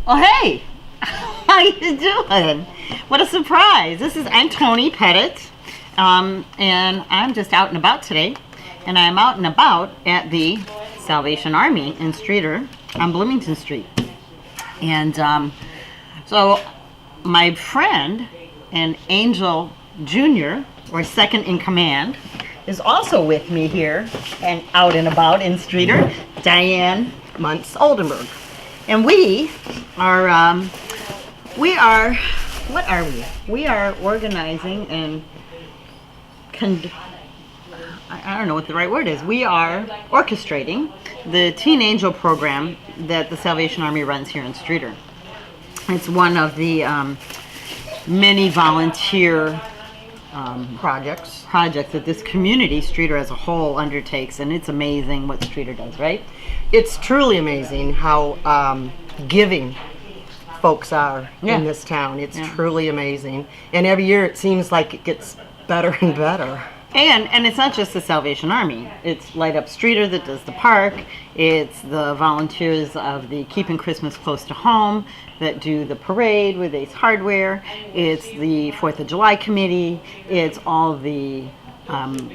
Oh, hey! How you doing? What a surprise! I'm Toni Pettit, and I'm just out and about today. And I'm out and about at the Salvation Army in Streator on Bloomington Street. And so my friend and Angel Jr., or second in command, is also with me here and out and about in Streator, Diane Muntz, Oldenburg. And we are, what are we? We are organizing and, I don't know what the right word is. We are orchestrating the Teen Angel program that the Salvation Army runs here in Streator. It's one of the many volunteer projects that this community, Streator as a whole, undertakes, and it's amazing what Streator does, right? It's truly amazing how giving folks are in this town. It's truly amazing, and every year it seems like it gets better and better. And it's not just the Salvation Army. It's Light Up Streator that does the park. It's the volunteers of the Keeping Christmas Close to Home that do the parade with Ace Hardware. It's the 4th of July committee. It's all the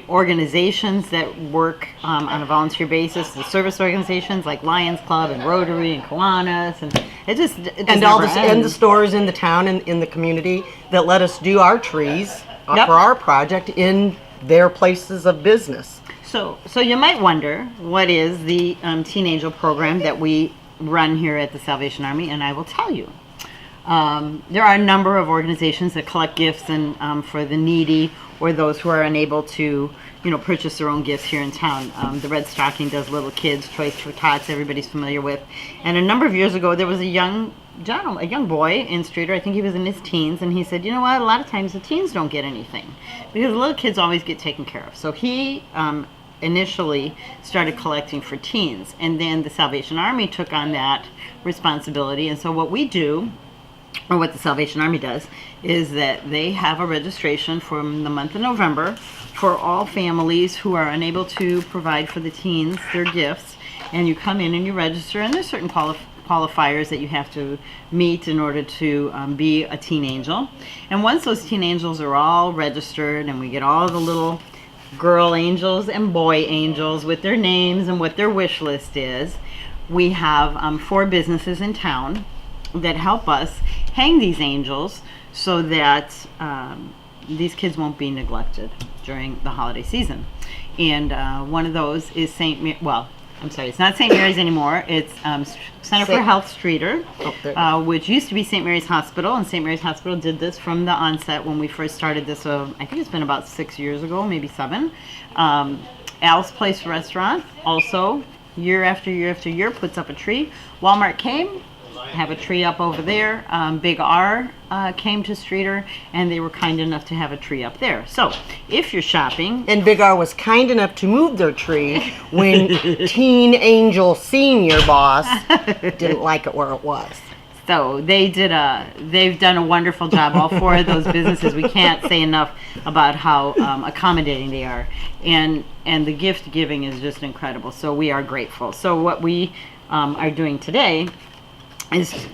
organizations that work on a volunteer basis, the service organizations like Lions Club and Rotary and Kiwanis, and it just and the stores in the town and in the community that let us do our trees for our project in their places of business. So you might wonder, what is the Teen Angel program that we run here at the Salvation Army? And I will tell you. There are a number of organizations that collect gifts and for the needy or those who are unable to, purchase their own gifts here in town. The Red Stocking does Little Kids Choice for Tots, everybody's familiar with. And a number of years ago, there was a young boy in Streator, I think he was in his teens, and he said, you know what, a lot of times the teens don't get anything because the little kids always get taken care of. So he initially started collecting for teens, and then the Salvation Army took on that responsibility. And so what we do, or what the Salvation Army does, is that they have a registration from the month of November for all families who are unable to provide for the teens their gifts, and you come in and you register, and there's certain qualifiers that you have to meet in order to be a teen angel. And once those teen angels are all registered and we get all the little girl angels and boy angels with their names and what their wish list is, we have 4 businesses in town that help us hang these angels so that these kids won't be neglected during the holiday season. And one of those is it's not St. Mary's anymore. It's Center for Health Streator, which used to be St. Mary's Hospital, and St. Mary's Hospital did this from the onset when we first started this. I think it's been about 6 years ago, maybe 7. Al's Place Restaurant also, year after year after year, puts up a tree. Walmart came, have a tree up over there. Big R came to Streator, and they were kind enough to have a tree up there. So if you're shopping, and Big R was kind enough to move their tree when Teen Angel Senior boss didn't like it where it was. So they've done a wonderful job. All 4 of those businesses. We can't say enough about how accommodating they are, and the gift giving is just incredible. So we are grateful. So what we are doing today is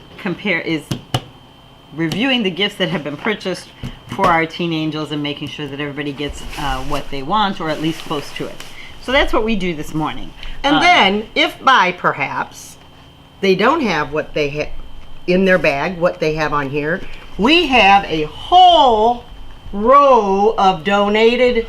reviewing the gifts that have been purchased for our teen angels and making sure that everybody gets what they want, or at least close to it. So that's what we do this morning. And then, if by perhaps they don't have what they have in their bag, what they have on here, we have a whole row of donated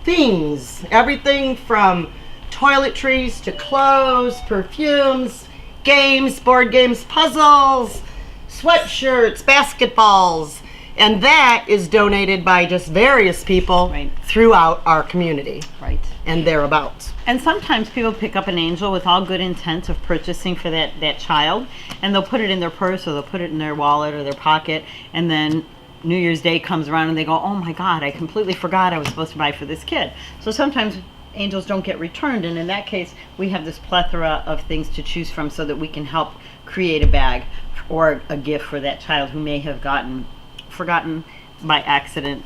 things. Everything from toiletries to clothes, perfumes, games, board games, puzzles, sweatshirts, basketballs, and that is donated by just various people throughout our community and thereabouts. And sometimes people pick up an angel with all good intent of purchasing for that child, and they'll put it in their purse or they'll put it in their wallet or their pocket, and then New Year's Day comes around and they go, oh my God, I completely forgot I was supposed to buy for this kid. So sometimes angels don't get returned, and in that case we have this plethora of things to choose from so that we can help create a bag or a gift for that child who may have forgotten by accident.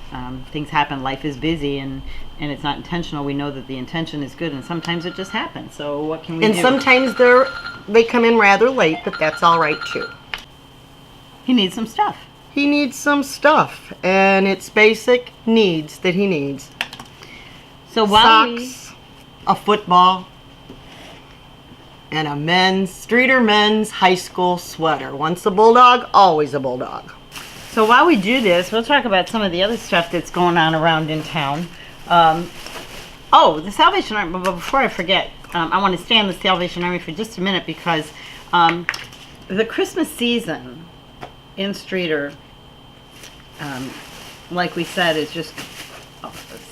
Things happen, life is busy, and it's not intentional. We know that the intention is good, and sometimes it just happens. So what can we do? And sometimes they come in rather late, but that's all right too. He needs some stuff. He needs some stuff, and it's basic needs that he needs. So while Socks, a football, and a Streator men's high school sweater. Once a Bulldog, always a Bulldog. So while we do this, we'll talk about some of the other stuff that's going on around in town. The Salvation Army, but before I forget, I want to stay on the Salvation Army for just a minute because the Christmas season in Streator, like we said, is just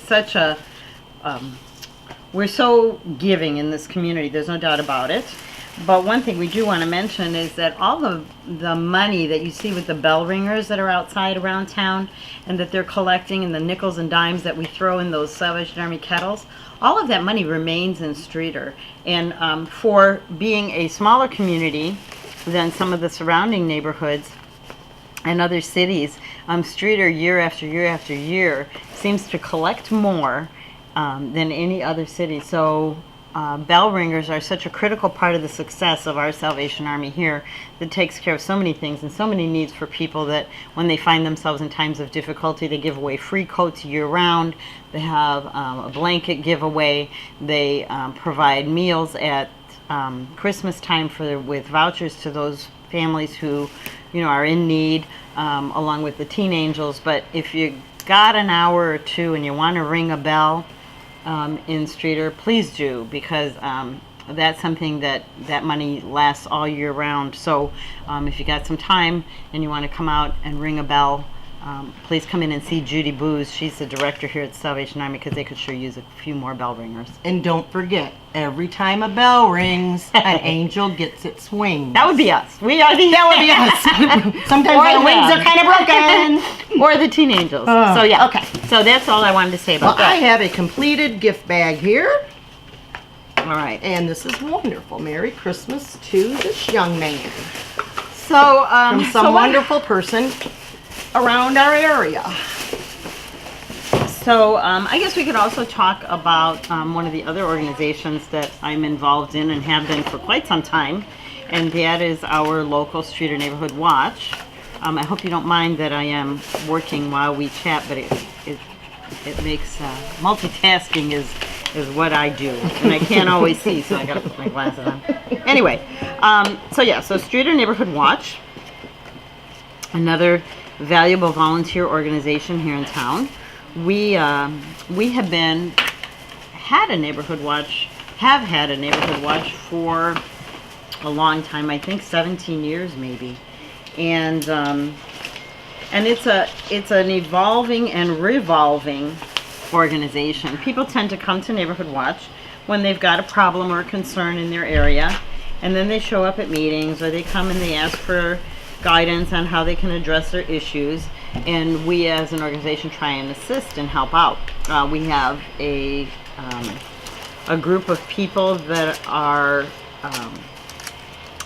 such a... we're so giving in this community, there's no doubt about it. But one thing we do want to mention is that all the money that you see with the bell ringers that are outside around town and that they're collecting and the nickels and dimes that we throw in those Salvation Army kettles, all of that money remains in Streator. And for being a smaller community than some of the surrounding neighborhoods and other cities, Streator year after year after year seems to collect more than any other city. So bell ringers are such a critical part of the success of our Salvation Army here that takes care of so many things and so many needs for people that when they find themselves in times of difficulty, they give away free coats year-round. They have a blanket giveaway. They provide meals at Christmas time with vouchers to those families who, are in need, along with the teen angels. But if you got an hour or two and you want to ring a bell in Streator, please do, because that's something that money lasts all year round. So if you got some time and you want to come out and ring a bell, please come in and see Judy Booz. She's the director here at the Salvation Army, because they could sure use a few more bell ringers. And don't forget, every time a bell rings, an angel gets its wings. That would be us. We are the... That would be us. Sometimes our wings are kind of broken. Or the teen angels. So yeah. Okay. So that's all I wanted to say about Well, I that. have a completed gift bag here. All right. And this is wonderful. Merry Christmas to this young man. So From some wonderful person around our area. So I guess we could also talk about one of the other organizations that I'm involved in and have been for quite some time, and that is our local Streator Neighborhood Watch. I hope you don't mind that I am working while we chat, but it makes multitasking is what I do, and I can't always see, so I gotta put my glasses on. Anyway, so Streator Neighborhood Watch, another valuable volunteer organization here in town. We have had a neighborhood watch for a long time. I think 17 years maybe, and it's an evolving and revolving organization. People tend to come to Neighborhood Watch when they've got a problem or a concern in their area, and then they show up at meetings, or they come and they ask for guidance on how they can address their issues, and we as an organization try and assist and help out. We have a group of people that are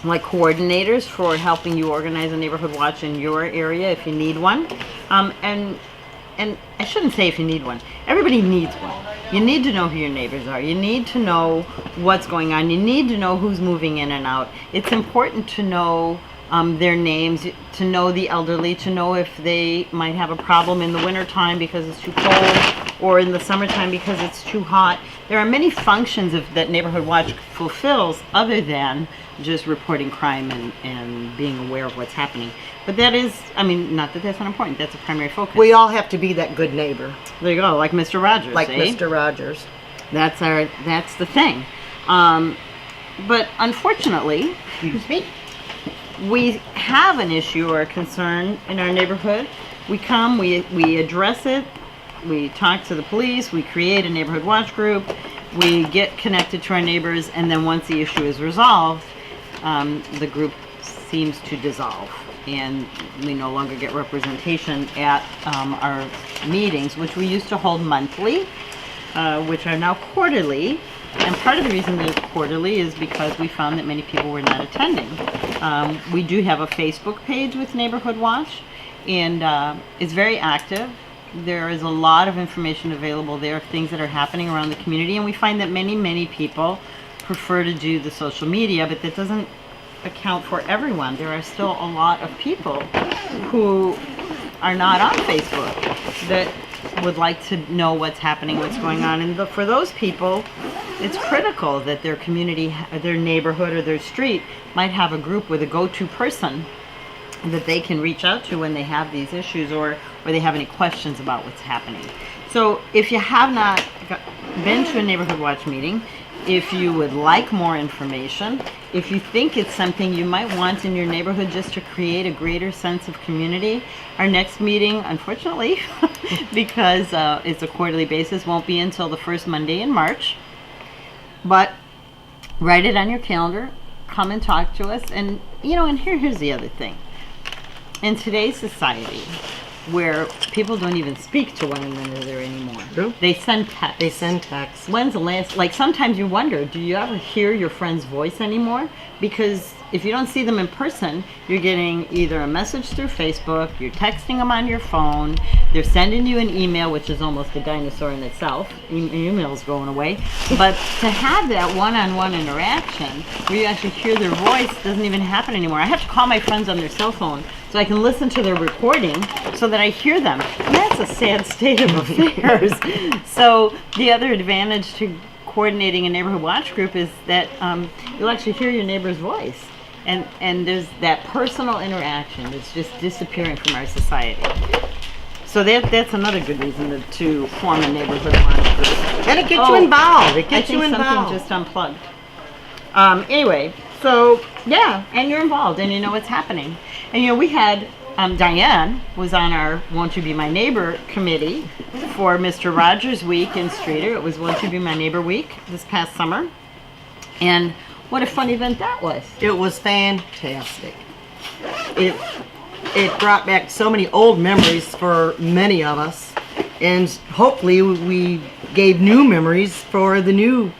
like coordinators for helping you organize a neighborhood watch in your area if you need one. And I shouldn't say if you need one. Everybody needs one. You need to know who your neighbors are. You need to know what's going on. You need to know who's moving in and out. It's important to know their names, to know the elderly, to know if they might have a problem in the wintertime because it's too cold, or in the summertime because it's too hot. There are many functions that Neighborhood Watch fulfills other than just reporting crime and being aware of what's happening. But that is, not that that's not important, that's a primary focus. We all have to be that good neighbor. There you go, like Mr. Rogers. Like eh? Mr. Rogers. That's the thing. But unfortunately, Excuse me. we have an issue or a concern in our neighborhood. We come, we address it, we talk to the police, we create a neighborhood watch group, we get connected to our neighbors, and then once the issue is resolved, the group seems to dissolve, and we no longer get representation at our meetings, which we used to hold monthly, which are now quarterly. And part of the reason they're quarterly is because we found that many people were not attending. We do have a Facebook page with Neighborhood Watch, and it's very active. There is a lot of information available there of things that are happening around the community, and we find that many people prefer to do the social media, but that doesn't account for everyone. There are still a lot of people who are not on Facebook that would like to know what's happening, what's going on. And for those people, it's critical that their community, their neighborhood, or their street might have a group with a go-to person that they can reach out to when they have these issues or they have any questions about what's happening. So if you have not been to a Neighborhood Watch meeting, if you would like more information, if you think it's something you might want in your neighborhood just to create a greater sense of community, our next meeting, unfortunately, because it's a quarterly basis, won't be until the first Monday in March. But write it on your calendar, come and talk to us. And, and here's the other thing. In today's society, where people don't even speak to one another anymore. True. They send texts. They send texts. When's the last, sometimes you wonder, do you ever hear your friend's voice anymore? Because if you don't see them in person, you're getting either a message through Facebook, you're texting them on your phone, they're sending you an email, which is almost a dinosaur in itself. Email's going away. But to have that one-on-one interaction where you actually hear their voice doesn't even happen anymore. I have to call my friends on their cell phone so I can listen to their recording so that I hear them. And that's a sad state of affairs. So the other advantage to coordinating a neighborhood watch group is that you'll actually hear your neighbor's voice. And there's that personal interaction that's just disappearing from our society. So that's another good reason to form a neighborhood watch group. And it gets you involved. It gets you involved. Something just unplugged. Anyway, so yeah, and you're involved and you know what's happening. And we had Diane was on our Won't You Be My Neighbor committee for Mr. Rogers Week in Streator. It was Won't You Be My Neighbor Week this past summer. And what a fun event that was. It was fantastic. It brought back so many old memories for many of us, and hopefully we gave new memories for the new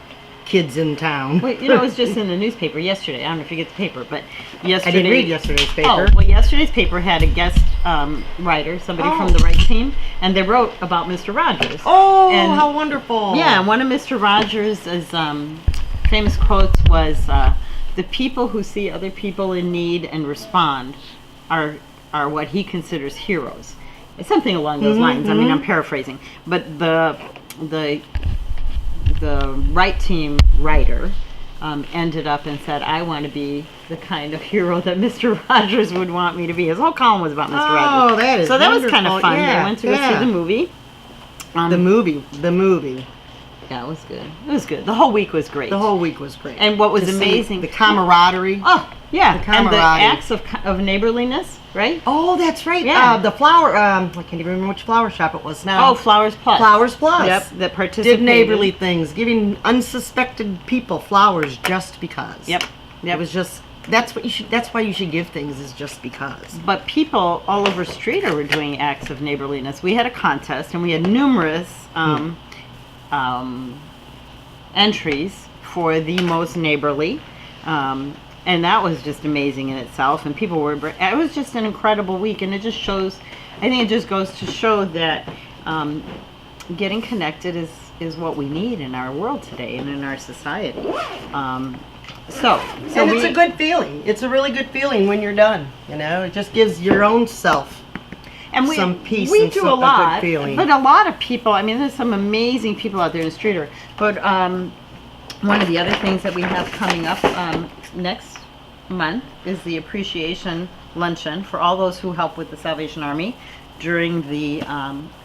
kids in town. Well, it was just in the newspaper yesterday. I don't know if you get the paper, but yesterday. I didn't read yesterday's paper. Oh, well, yesterday's paper had a guest writer, somebody from the right team, and they wrote about Mr. Rogers. Oh, and, how wonderful. Yeah, one of Mr. Rogers' famous quotes was, the people who see other people in need and respond are what he considers heroes. It's something along those lines. I mean, I'm paraphrasing. But the right team writer ended up and said, I want to be the kind of hero that Mr. Rogers would want me to be. His whole column was about Mr. Rogers. Oh, that is So that wonderful. was kind of fun. Yeah, I went to go see the movie. The movie. Yeah, it was good. It was good. The whole week was great. The whole week was great. And what was To see amazing, the camaraderie. Oh, yeah. The And the camaraderie. acts of neighborliness, right? Oh, that's right. Yeah. The flower, I can't even remember which flower shop it was now. Oh, Flowers Plus. Flowers Plus. Yep, that participated. Did neighborly things, giving unsuspected people flowers just because. Yep. It was just, that's why you should give things, is just because. But people all over Streator were doing acts of neighborliness. We had a contest, and we had numerous entries for the most neighborly, and that was just amazing in itself. And people were, it was just an incredible week, and it just shows, I think it just goes to show that getting connected is what we need in our world today and in our society. So And it's a good feeling. It's a really good feeling when you're done. It just gives your own self and some peace we and do some, a lot, a good feeling. but a lot of people, I mean, there's some amazing people out there in Streator. But one of the other things that we have coming up next month is the appreciation luncheon for all those who help with the Salvation Army during the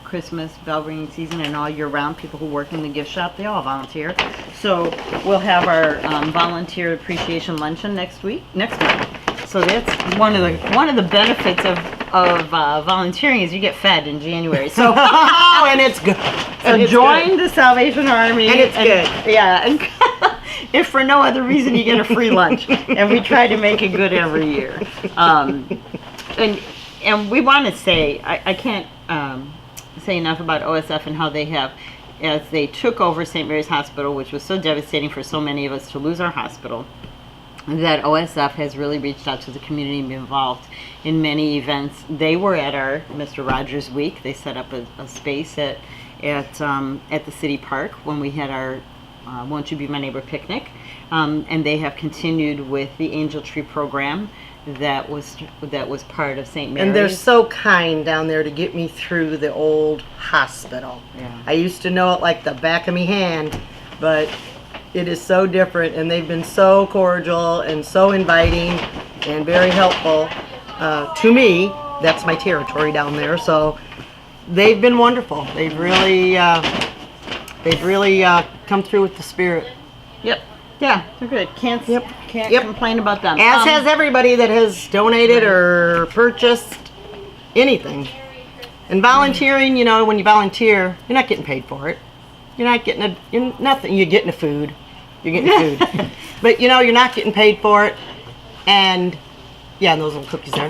Christmas bell ringing season and all year round. People who work in the gift shop, they all volunteer. So we'll have our volunteer appreciation luncheon next month. So that's one of the benefits of volunteering is you get fed in January. So and it's good. so join the Salvation Army. And it's good. Yeah, and if for no other reason, you get a free lunch, and we try to make it good every year. And we want to say, I can't say enough about OSF and how they have, as they took over St. Mary's Hospital, which was so devastating for so many of us to lose our hospital, that OSF has really reached out to the community and been involved in many events. They were at our Mr. Rogers Week. They set up a space at the city park when we had our Won't You Be My Neighbor picnic. And they have continued with the Angel Tree program that was part of St. Mary's. And they're so kind down there to get me through the old hospital. Yeah. I used to know it like the back of me hand, but it is so different, and they've been so cordial and so inviting and very helpful to me. That's my territory down there, so they've been wonderful. They've really come through with the spirit. Yep. Yeah, they're good. Can't complain about them. As has everybody that has donated or purchased anything. And volunteering, you know, when you volunteer, you're not getting paid for it. You're not getting nothing. You're getting a food. You're getting food. But, you know, you're not getting paid for it. And, yeah, and those little cookies there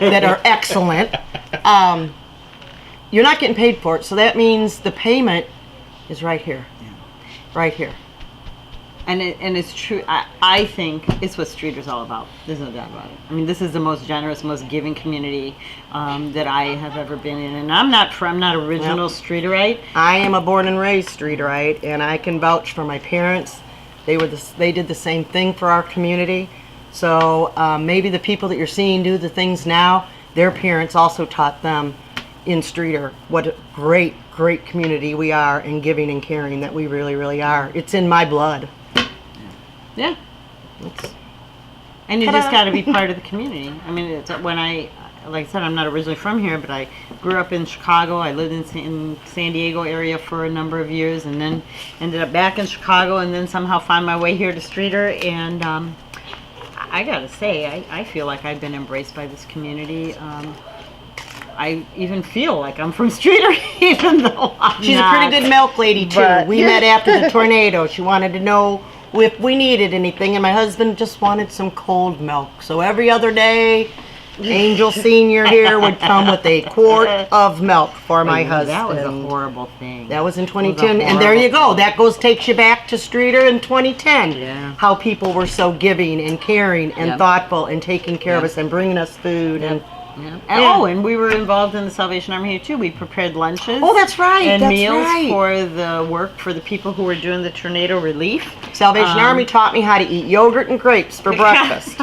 that are excellent. You're not getting paid for it. So that means the payment is right here. Yeah. Right here. And it's true. I think it's what Streator's all about. There's no doubt about it. I mean, this is the most generous, most giving community that I have ever been in. And I'm not original Streatorite. I am a born and raised Streatorite, and I can vouch for my parents. They did the same thing for our community. So maybe the people that you're seeing do the things now, their parents also taught them in Streator what a great, great community we are, and giving and caring that we really, really are. It's in my blood. Yeah. And you just got to be part of the community. I mean, it's like I said, I'm not originally from here, but I grew up in Chicago. I lived in San Diego area for a number of years, and then ended up back in Chicago, and then somehow found my way here to Streator. And I got to say, I feel like I've been embraced by this community. I even feel like I'm from Streator, even though I'm She's not. a pretty good milk lady, too. We met after the tornado. She wanted to know if we needed anything, and my husband just wanted some cold milk. So every other day, Angel Senior here would come with a quart of milk for my husband. That was a horrible thing. That was in 2010, and there you go. That takes you back to Streator in 2010. Yeah. How people were so giving and caring and thoughtful and taking care of us and bringing us food and. Yeah. And we were involved in the Salvation Army here too. We prepared lunches. Oh, that's right. And that's meals right. for the people who were doing the tornado relief. Salvation Army taught me how to eat yogurt and grapes for breakfast.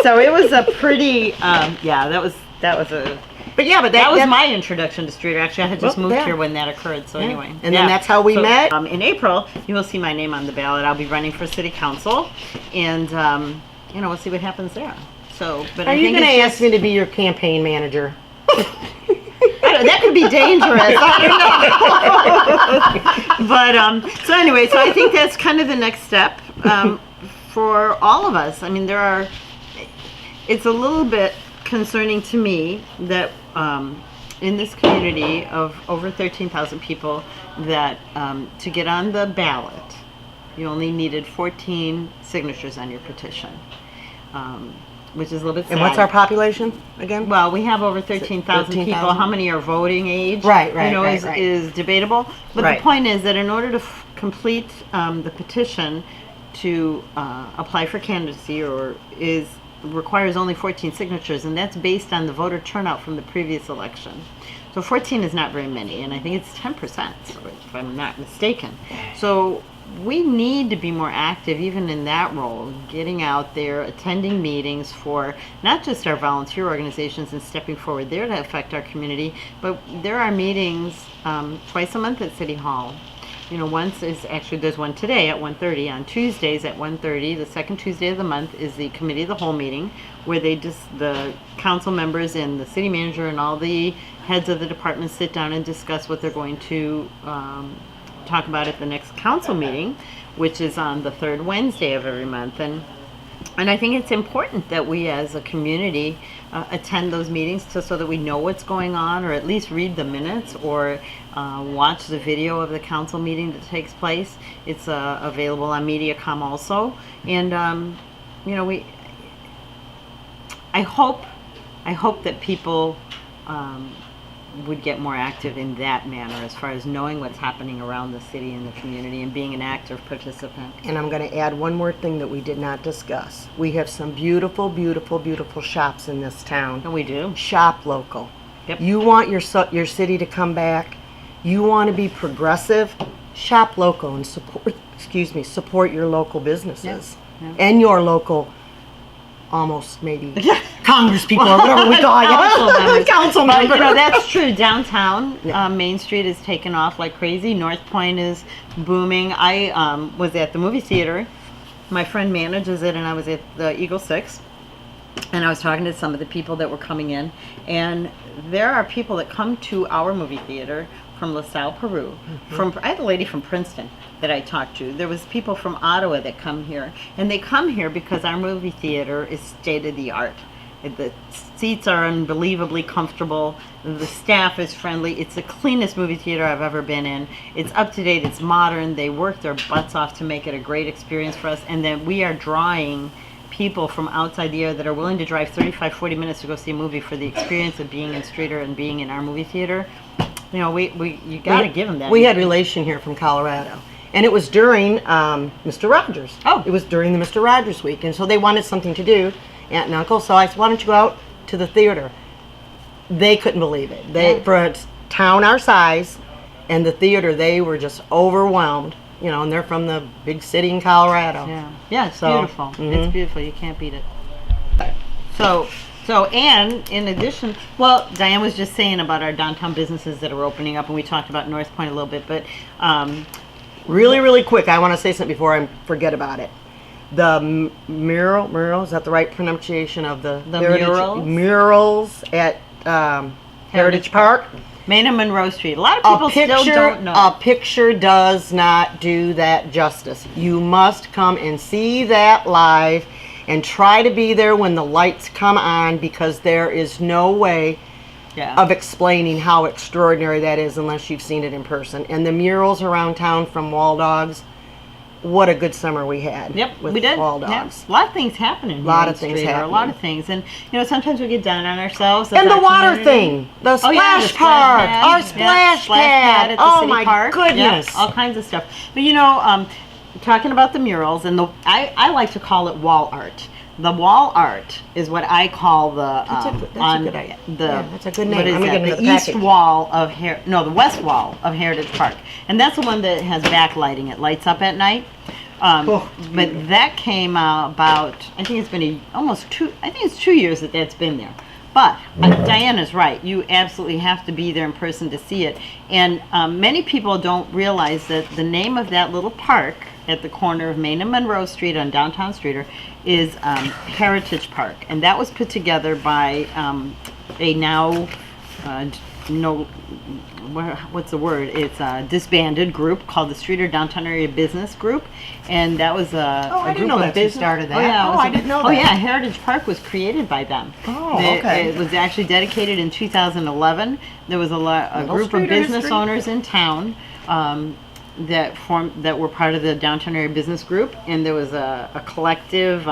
So it was a pretty, that was a. But that was my introduction to Streator. Actually, I had just moved here when that occurred. So anyway, and then that's how we met. In April, you will see my name on the ballot. I'll be running for city council, and we'll see what happens there. So, but are you going to ask me to be your campaign manager? That could be dangerous. I don't know. But so anyway, so I think that's kind of the next step for all of us. I mean, it's a little bit concerning to me that in this community of over 13,000 people, that to get on the ballot, you only needed 14 signatures on your petition. Which is a little bit sad. And what's our population again? Well, we have over 13,000 people. How many are voting age? Right. Is debatable. But the point is that in order to complete the petition to apply for candidacy requires only 14 signatures, and that's based on the voter turnout from the previous election. So 14 is not very many, and I think it's 10%, if I'm not mistaken. So we need to be more active even in that role, getting out there, attending meetings for not just our volunteer organizations and stepping forward there to affect our community, but there are meetings twice a month at City Hall. There's one today at 1:30. On Tuesdays at 1:30, the second Tuesday of the month, is the Committee of the Whole meeting, where the council members and the city manager and all the heads of the departments sit down and discuss what they're going to talk about at the next council meeting, which is on the third Wednesday of every month. And I think it's important that we as a community attend those meetings so that we know what's going on, or at least read the minutes, or watch the video of the council meeting that takes place. It's available on MediaCom also. And I hope that people would get more active in that manner, as far as knowing what's happening around the city and the community and being an active participant. And I'm going to add one more thing that we did not discuss. We have some beautiful, beautiful, beautiful shops in this town. And we do. Shop local. Yep. You want your city to come back. You want to be progressive. Shop local and support your local businesses and your local almost maybe Congress people or whatever we call you. Council But, member. you know, that's true. Downtown, Main Street is taken off like crazy. North Point is booming. I was at the movie theater. My friend manages it, and I was at the Eagle 6. And I was talking to some of the people that were coming in. And there are people that come to our movie theater from LaSalle, Peru. I had a lady from Princeton that I talked to. There was people from Ottawa that come here. And they come here because our movie theater is state of the art. The seats are unbelievably comfortable. The staff is friendly. It's the cleanest movie theater I've ever been in. It's up to date. It's modern. They work their butts off to make it a great experience for us. And then we are drawing people from outside the area that are willing to drive 35, 40 minutes to go see a movie for the experience of being in Streator and being in our movie theater. You know, you got to give them that. We had relation here from Colorado. And it was during Mr. Rogers. Oh. It was during the Mr. Rogers week. And so they wanted something to do, aunt and uncle. So I said, why don't you go out to the theater? They couldn't believe it. For a town our size and the theater, they were just overwhelmed. You know, and they're from the big city in Colorado. Yeah, it's beautiful. It's beautiful. You can't beat it. So, and in addition, well, Diane was just saying about our downtown businesses that are opening up, and we talked about North Point a little bit, but Really, really quick, I want to say something before I forget about it. The mural, is that the right pronunciation of the Murals? Murals at Heritage Park. Main and Monroe Street. A lot of people still don't know. A picture does not do that justice. You must come and see that live and try to be there when the lights come on, because there is no way of explaining how extraordinary that is unless you've seen it in person. And the murals around town from Wall Dogs, what a good summer we had. Yep, with we did. Wall Dogs. A lot of things happening. A lot of things happening. A lot of things. And, you know, sometimes we get down on ourselves. And the water thing. The splash park. Our splash pad. At the Oh, city my park. goodness. Yeah, all kinds of stuff. But, you know, talking about the murals, and I like to call it wall art. The wall art is what I call the That's a good idea. That's a good name. What is I'm gonna that? get The into east package. wall of the west wall of Heritage Park, and that's the one that has backlighting. It lights up at night. But that came about, I think it's been almost 2 years that that's been there. But Diana's right. You absolutely have to be there in person to see it. And many people don't realize that the name of that little park at the corner of Main and Monroe Street on downtown Streator is Heritage Park. And that was put together by a now, what's the word? It's a disbanded group called the Streator Downtown Area Business Group. And that was a group of business. Started that. I didn't know that. Oh yeah, Heritage Park was created by them. Oh, okay. It was actually dedicated in 2011. There was a group of business owners in town that were part of the Downtown Area Business Group, and there was a collective,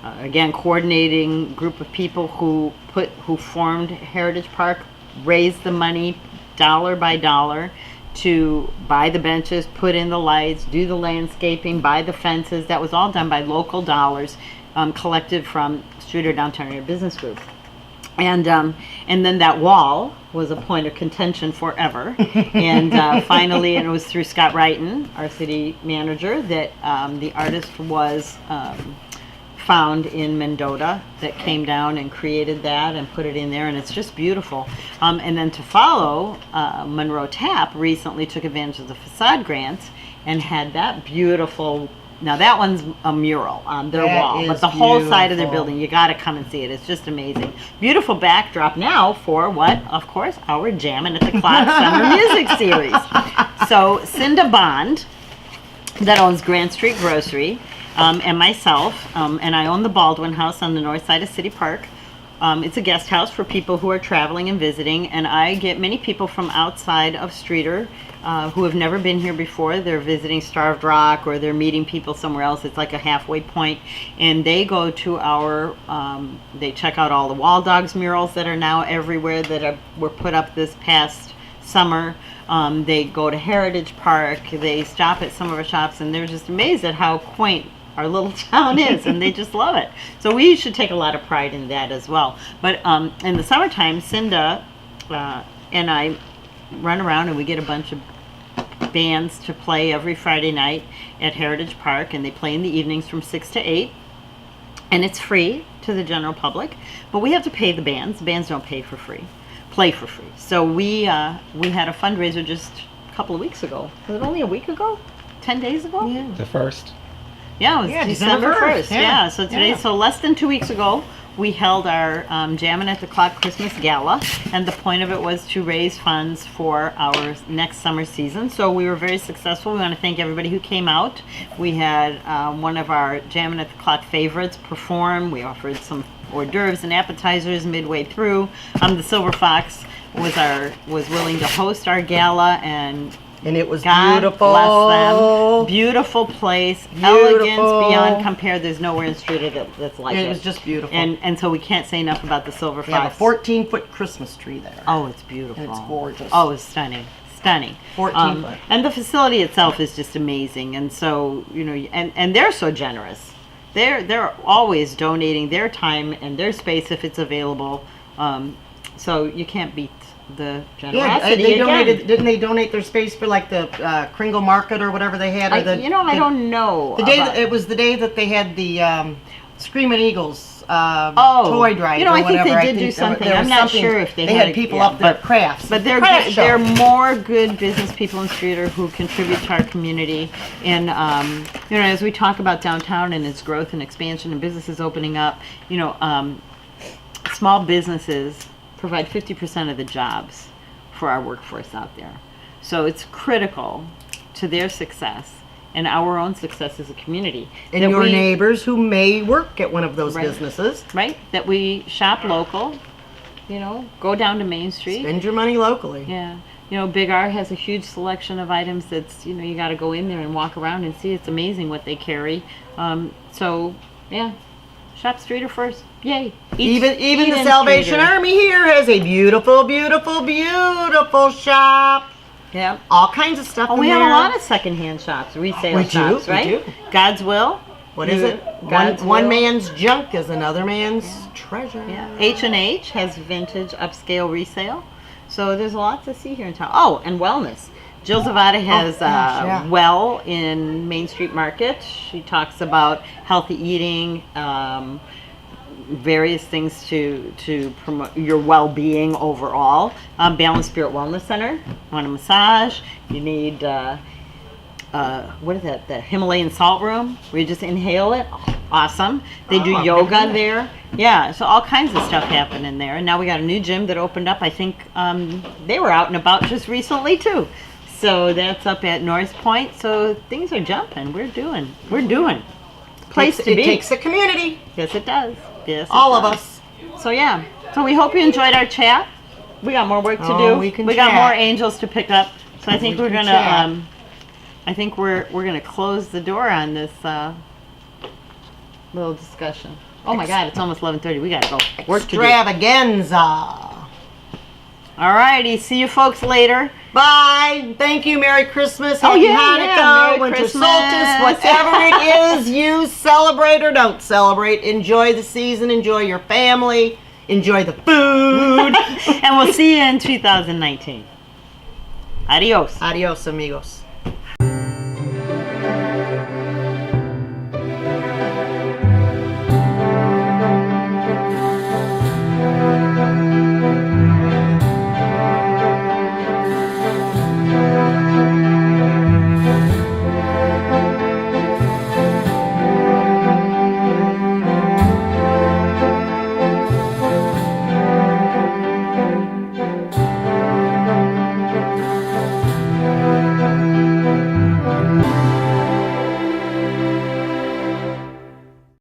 again, coordinating group of people who formed Heritage Park, raised the money dollar by dollar to buy the benches, put in the lights, do the landscaping, buy the fences. That was all done by local dollars collected from Streator Downtown Area Business Group. And then that wall was a point of contention forever. And finally, and it was through Scott Wrighton, our city manager, that the artist was found in Mendota, that came down and created that and put it in there, and it's just beautiful. And then to follow, Monroe Tap recently took advantage of the facade grants and had that beautiful. Now that one's a mural on their wall, but the whole side of their building, you got to come and see it. It's just amazing. Beautiful backdrop now for what? Of course, our Jammin' at the Clock Summer Music Series. So Cinda Bond, that owns Grand Street Grocery, and myself, and I own the Baldwin House on the north side of City Park. It's a guest house for people who are traveling and visiting, and I get many people from outside of Streator who have never been here before. They're visiting Starved Rock, or they're meeting people somewhere else. It's like a halfway point, and they go to our, they check out all the Wall Dogs murals that are now everywhere that were put up this past summer. They go to Heritage Park, they stop at some of our shops, and they're just amazed at how quaint our little town is, and they just love it. So we should take a lot of pride in that as well. But in the summertime, Cinda and I run around, and we get a bunch of bands to play every Friday night at Heritage Park, and they play in the evenings from 6 to 8. and it's free to the general public, but we have to pay the bands. The bands don't play for free. So we had a fundraiser just a couple of weeks ago. Was it only a week ago? 10 days ago? Yeah. The first. Yeah, it was December 1st. Yeah. Yeah. So today, so less than 2 weeks ago, we held our Jammin' at the Clock Christmas Gala, and the point of it was to raise funds for our next summer season. So we were very successful. We want to thank everybody who came out. We had one of our Jammin' at the Clock favorites perform. We offered some hors d'oeuvres and appetizers midway through. The Silver Fox was willing to host our gala, and it was God beautiful. bless them. Beautiful place, elegance beyond compare. There's nowhere in Streator that's like it. It was just beautiful. And so we can't say enough about the Silver We have a Fox. 14-foot Christmas tree there. Oh, it's beautiful. And it's gorgeous. Oh, it's stunning. 14 foot. And the facility itself is just amazing. And so, and they're so generous. They're always donating their time and their space if it's available. So you can't beat the generosity. They donated. Didn't they donate their space for like the Kringle Market or whatever they had? Or I don't know. The day it was the day that they had the Screaming Eagles toy drive. I think they did do something. I'm not sure if they had people up there crafts. But they're more good business people in Streator who contribute to our community. And as we talk about downtown and its growth and expansion and businesses opening up, small businesses provide 50% of the jobs for our workforce out there. So it's critical to their success and our own success as a community. And your neighbors who may work at one of those businesses. Right, that we shop local, go down to Main Street. Spend your money locally. Yeah. Big R has a huge selection of items that's, you got to go in there and walk around and see. It's amazing what they carry. So, yeah. Shop Streator first. Yay. Even the Salvation Army here has a beautiful, beautiful, beautiful shop. Yeah. All kinds of stuff in we there. have a lot of secondhand shops, resale shops, right? We do. God's Will. What is it? One man's junk is another man's treasure. Yeah. H&H has vintage upscale resale. So there's a lot to see here in town. Oh, and wellness. Jill Zavada has Well in Main Street Market. She talks about healthy eating, various things to promote your well-being overall. Balanced Spirit Wellness Center. Want a massage? You need what is that? The Himalayan salt room where you just inhale it. Awesome. They do yoga there. Yeah, so all kinds of stuff happen in there. And now we got a new gym that opened up. I think they were out and about just recently too. So that's up at North Point. So things are jumping. We're doing. Place to be. It takes a community. Yes, it does. Yes, all of us. So yeah. So we hope you enjoyed our chat. We got more work to do. We got more angels to pick up. So I think we're gonna. I think we're gonna close the door on this little discussion. Oh my God! It's almost 11:30. We gotta go. Work to do. Extravaganza. All righty. See you folks later. Bye. Thank you. Merry Christmas. Happy Hanukkah. Merry Winter Christmas. solstice. Whatever it is you celebrate or don't celebrate, enjoy the season. Enjoy your family. Enjoy the food. And we'll see you in 2019. Adios. Adios, amigos.